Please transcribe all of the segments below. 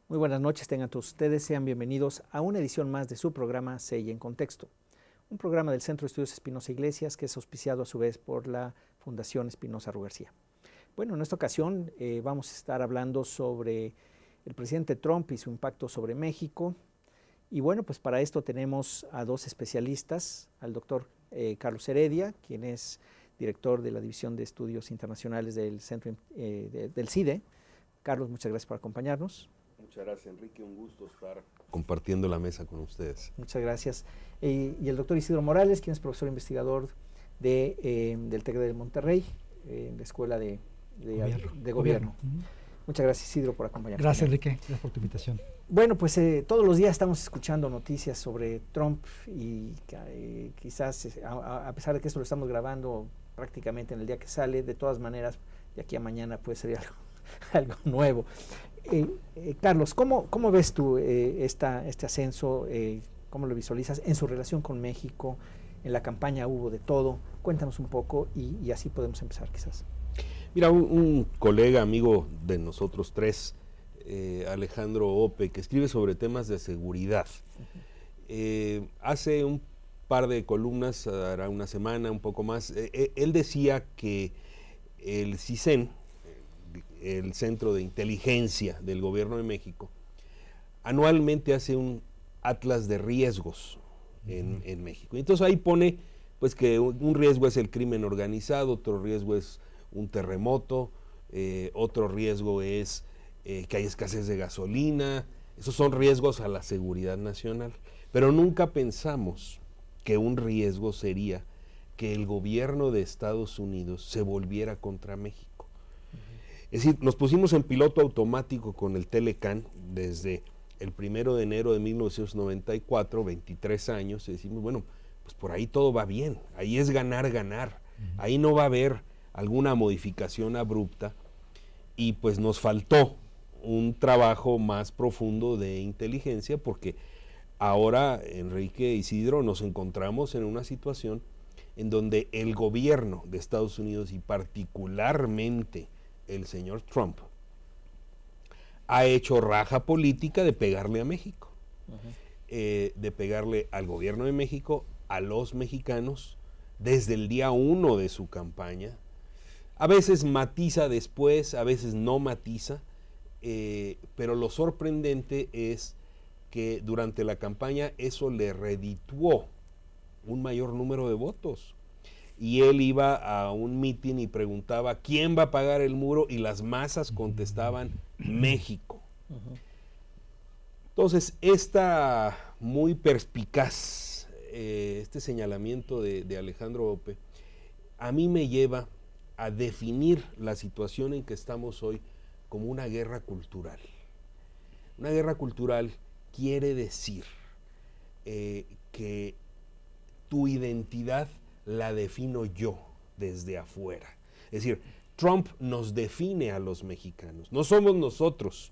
Muy buenas noches, tengan todos ustedes, sean bienvenidos a una edición más de su programa CEI en Contexto, un programa del Centro de Estudios Espinosa Iglesias que es auspiciado a su vez por la Fundación Espinosa Ru García. Bueno, en esta ocasión vamos a estar hablando sobre el presidente Trump y su impacto sobre México. Y bueno, pues para esto tenemos a dos especialistas, al doctor Carlos Heredia, quien es director de la División de Estudios Internacionales del Centro del CIDE. Carlos, muchas gracias por acompañarnos. Muchas gracias, Enrique, un gusto estar compartiendo la mesa con ustedes. Muchas gracias. Y el doctor Isidro Morales, quien es profesor investigador del TEC de Monterrey, en la Escuela de Gobierno. Muchas gracias, Isidro, por acompañarnos. Gracias, Enrique, gracias por tu invitación. Bueno, pues todos los días estamos escuchando noticias sobre Trump y quizás, a pesar de que esto lo estamos grabando prácticamente en el día que sale, de todas maneras, de aquí a mañana puede ser algo nuevo. Carlos, ¿cómo ves tú este ascenso? ¿Cómo lo visualizas en su relación con México? En la campaña hubo de todo. Cuéntanos un poco y así podemos empezar quizás. Mira, un colega, amigo de nosotros tres, Alejandro Ope, que escribe sobre temas de seguridad. Hace un par de columnas, hará una semana, un poco más, él decía que el CISEN, el Centro de Inteligencia del Gobierno de México, anualmente hace un atlas de riesgos en México. Entonces ahí pone pues que un riesgo es el crimen organizado, otro riesgo es un terremoto, otro riesgo es que hay escasez de gasolina. Esos son riesgos a la seguridad nacional. Pero nunca pensamos que un riesgo sería que el gobierno de Estados Unidos se volviera contra México. Es decir, nos pusimos en piloto automático con el Telecán desde el 1 de enero de 1994, 23 años, y decimos, bueno, pues por ahí todo va bien, ahí es ganar, ganar, ahí no va a haber alguna modificación abrupta, y pues nos faltó un trabajo más profundo de inteligencia, porque ahora, Enrique, Isidro, nos encontramos en una situación en donde el gobierno de Estados Unidos y particularmente el señor Trump ha hecho raja política de pegarle a México, de pegarle al gobierno de México, a los mexicanos, desde el día 1 de su campaña. A veces matiza después, a veces no matiza, pero lo sorprendente es que durante la campaña eso le redituó un mayor número de votos. Y él iba a un mitin y preguntaba ¿quién va a pagar el muro? Y las masas contestaban México. Entonces, esta muy perspicaz, este señalamiento de Alejandro Ope, a mí me lleva a definir la situación en que estamos hoy como una guerra cultural. Una guerra cultural quiere decir que tu identidad la defino yo desde afuera. Es decir, Trump nos define a los mexicanos. No somos nosotros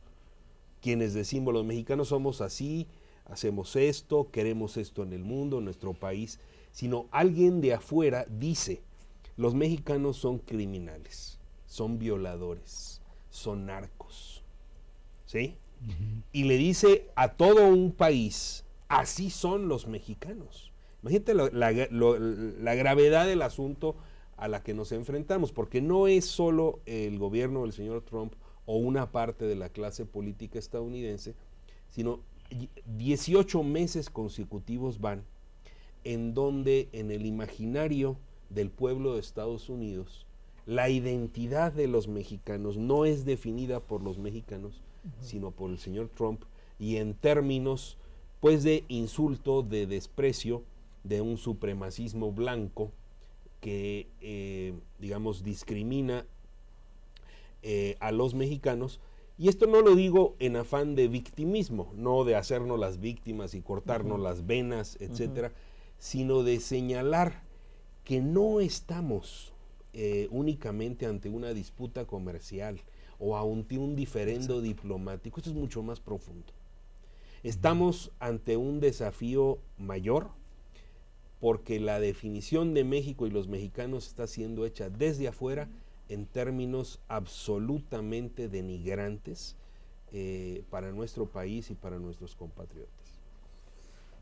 quienes decimos los mexicanos somos así, hacemos esto, queremos esto en el mundo, en nuestro país, sino alguien de afuera dice, los mexicanos son criminales, son violadores, son narcos, ¿sí? Y le dice a todo un país, así son los mexicanos. Imagínate la gravedad del asunto a la que nos enfrentamos, porque no es solo el gobierno del señor Trump o una parte de la clase política estadounidense, sino 18 meses consecutivos van en donde en el imaginario del pueblo de Estados Unidos la identidad de los mexicanos no es definida por los mexicanos, sino por el señor Trump, y en términos pues de insulto, de desprecio, de un supremacismo blanco que, digamos, discrimina a los mexicanos. Y esto no lo digo en afán de victimismo, no de hacernos las víctimas y cortarnos las venas, etcétera, sino de señalar que no estamos únicamente ante una disputa comercial o ante un diferendo diplomático. Esto es mucho más profundo. Estamos ante un desafío mayor, porque la definición de México y los mexicanos está siendo hecha desde afuera en términos absolutamente denigrantes, para nuestro país y para nuestros compatriotas.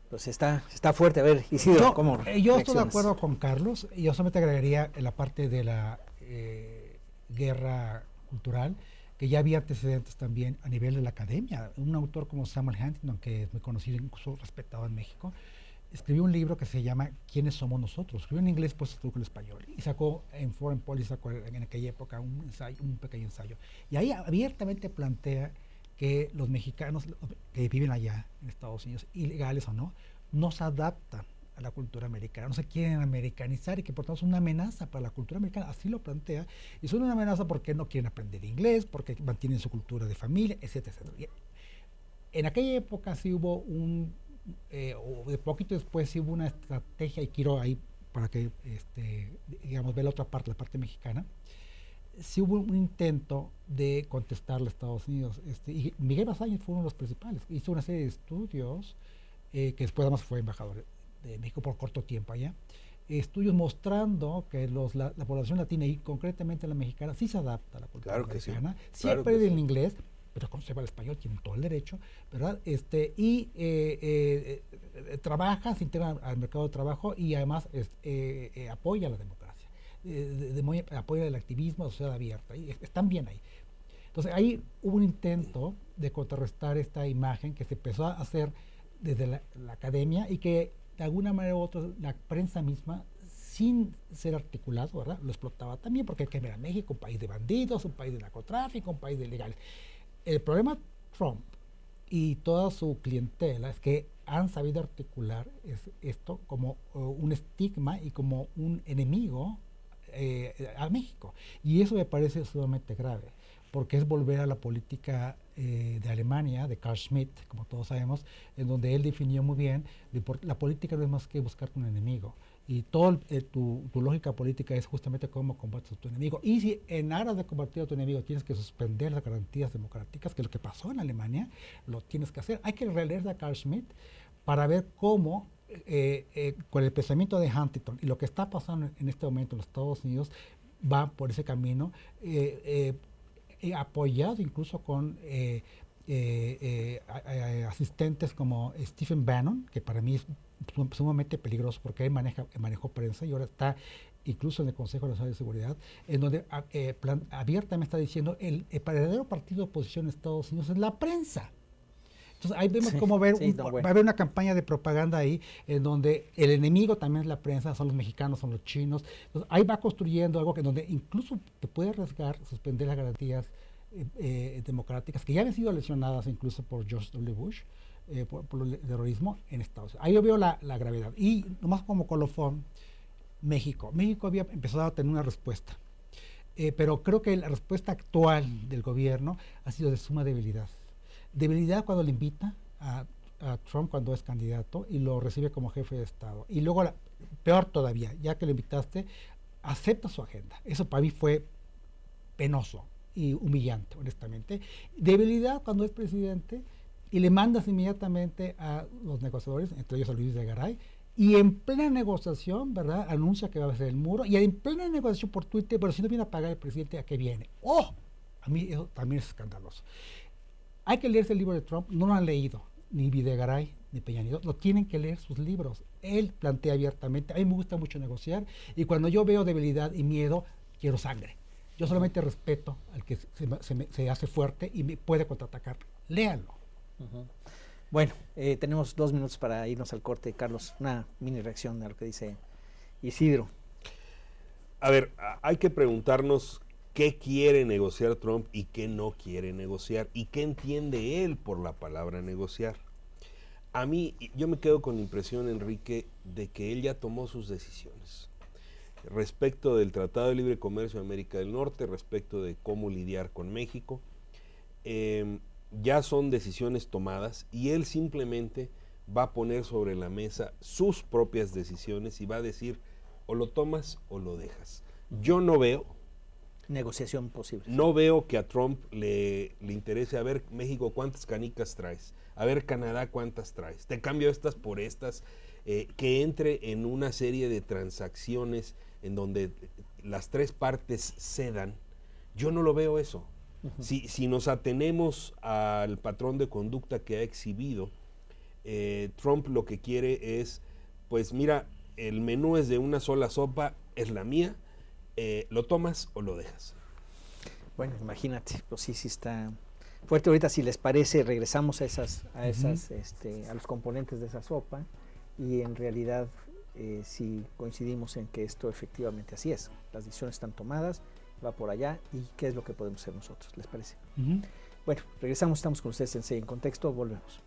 Pues está fuerte. A ver, Isidro, ¿cómo yo estoy de reaccionas? acuerdo con Carlos. Yo solamente agregaría en la parte de la guerra cultural, que ya había antecedentes también a nivel de la academia. Un autor como Samuel Huntington, que es muy conocido, incluso respetado en México, escribió un libro que se llama ¿Quiénes somos nosotros? Escribió en inglés, pues tradujo en español. Y sacó en Foreign Policy, sacó en aquella época un pequeño ensayo. Y ahí abiertamente plantea que los mexicanos que viven allá en Estados Unidos, ilegales o no, no se adaptan a la cultura americana, no se quieren americanizar y que por tanto es una amenaza para la cultura americana, así lo plantea, y son una amenaza porque no quieren aprender inglés, porque mantienen su cultura de familia, etcétera, etcétera. En aquella época sí hubo o de poquito después sí hubo una estrategia, y quiero ahí para que, digamos, ver la otra parte, la parte mexicana, sí hubo un intento de contestarle a Estados Unidos. Y Miguel Bazañez fue uno de los principales. Hizo una serie de estudios, que después además fue embajador de México por corto tiempo allá. Estudios mostrando que la población latina y concretamente la mexicana sí se adapta a la cultura americana. Sí aprende el inglés, pero conserva el español, tienen todo el derecho, ¿verdad? Trabaja, se integra al mercado de trabajo y además apoya la democracia. Apoyo del activismo, la sociedad abierta, y están bien ahí. Entonces ahí hubo un intento de contrarrestar esta imagen que se empezó a hacer desde la academia y que de alguna manera u otra la prensa misma, sin ser articulado, ¿verdad?, lo explotaba también, porque que era México un país de bandidos, un país de narcotráfico, un país de ilegales. El problema Trump y toda su clientela es que han sabido articular esto como un estigma y como un enemigo a México, y eso me parece sumamente grave, porque es volver a la política de Alemania, de Carl Schmitt, como todos sabemos, en donde él definió muy bien, la política no es más que buscarte un enemigo, y toda tu lógica política es justamente cómo combates a tu enemigo, y si en aras de combatir a tu enemigo tienes que suspender las garantías democráticas, que es lo que pasó en Alemania, lo tienes que hacer. Hay que releer a Carl Schmitt para ver cómo con el pensamiento de Huntington y lo que está pasando en este momento en los Estados Unidos va por ese camino, apoyado incluso con asistentes como Stephen Bannon, que para mí es sumamente peligroso porque él manejó prensa y ahora está incluso en el Consejo Nacional de Seguridad, en donde abiertamente está diciendo el verdadero partido de oposición en Estados Unidos es la prensa. Entonces ahí vemos cómo va a haber una campaña de propaganda ahí, en donde el enemigo también es la prensa, son los mexicanos, son los chinos. Entonces ahí va construyendo algo que donde incluso te puede arriesgar suspender las garantías democráticas, que ya han sido lesionadas incluso por George W. Bush, por el terrorismo en Estados Unidos. Ahí yo veo la gravedad. Y nomás como colofón, México había empezado a tener una respuesta, pero creo que la respuesta actual del gobierno ha sido de suma debilidad. Debilidad cuando le invita a Trump cuando es candidato y lo recibe como jefe de Estado. Y luego, peor todavía, ya que lo invitaste, acepta su agenda. Eso para mí fue penoso y humillante, honestamente. Debilidad cuando es presidente y le mandas inmediatamente a los negociadores, entre ellos a Luis de Garay, y en plena negociación, ¿verdad?, anuncia que va a hacer el muro, y en plena negociación por Twitter, pero si no viene a pagar el presidente, ¿a qué viene? ¡Oh! A mí eso también es escandaloso. Hay que leerse el libro de Trump, no lo han leído, ni Videgaray, ni Peña Nieto, lo tienen que leer sus libros. Él plantea abiertamente, a mí me gusta mucho negociar, y cuando yo veo debilidad y miedo, quiero sangre. Yo solamente respeto al que se hace fuerte y me puede contraatacar. Léanlo. Bueno, tenemos 2 minutos para irnos al corte. Carlos, una mini reacción a lo que dice Isidro. A ver, hay que preguntarnos qué quiere negociar Trump y qué no quiere negociar, y qué entiende él por la palabra negociar. A mí, yo me quedo con la impresión, Enrique, de que él ya tomó sus decisiones respecto del Tratado de Libre Comercio de América del Norte, respecto de cómo lidiar con México. Ya son decisiones tomadas y él simplemente va a poner sobre la mesa sus propias decisiones y va a decir, o lo tomas o lo dejas. Yo no veo negociación posible. No veo que a Trump le interese, a ver, México, ¿cuántas canicas traes? A ver, Canadá, ¿cuántas traes? Te cambio estas por estas, que entre en una serie de transacciones en donde las tres partes cedan. Yo no lo veo eso. Si nos atenemos al patrón de conducta que ha exhibido, Trump lo que quiere es, pues mira, el menú es de una sola sopa, es la mía, lo tomas o lo dejas. Bueno, imagínate, pues sí está fuerte. Ahorita, si les parece, regresamos a los componentes de esa sopa, y en realidad si coincidimos en que esto efectivamente así es. Las decisiones están tomadas, va por allá, y qué es lo que podemos hacer nosotros, ¿les parece? Bueno, regresamos, estamos con ustedes en CEI en Contexto, volvemos.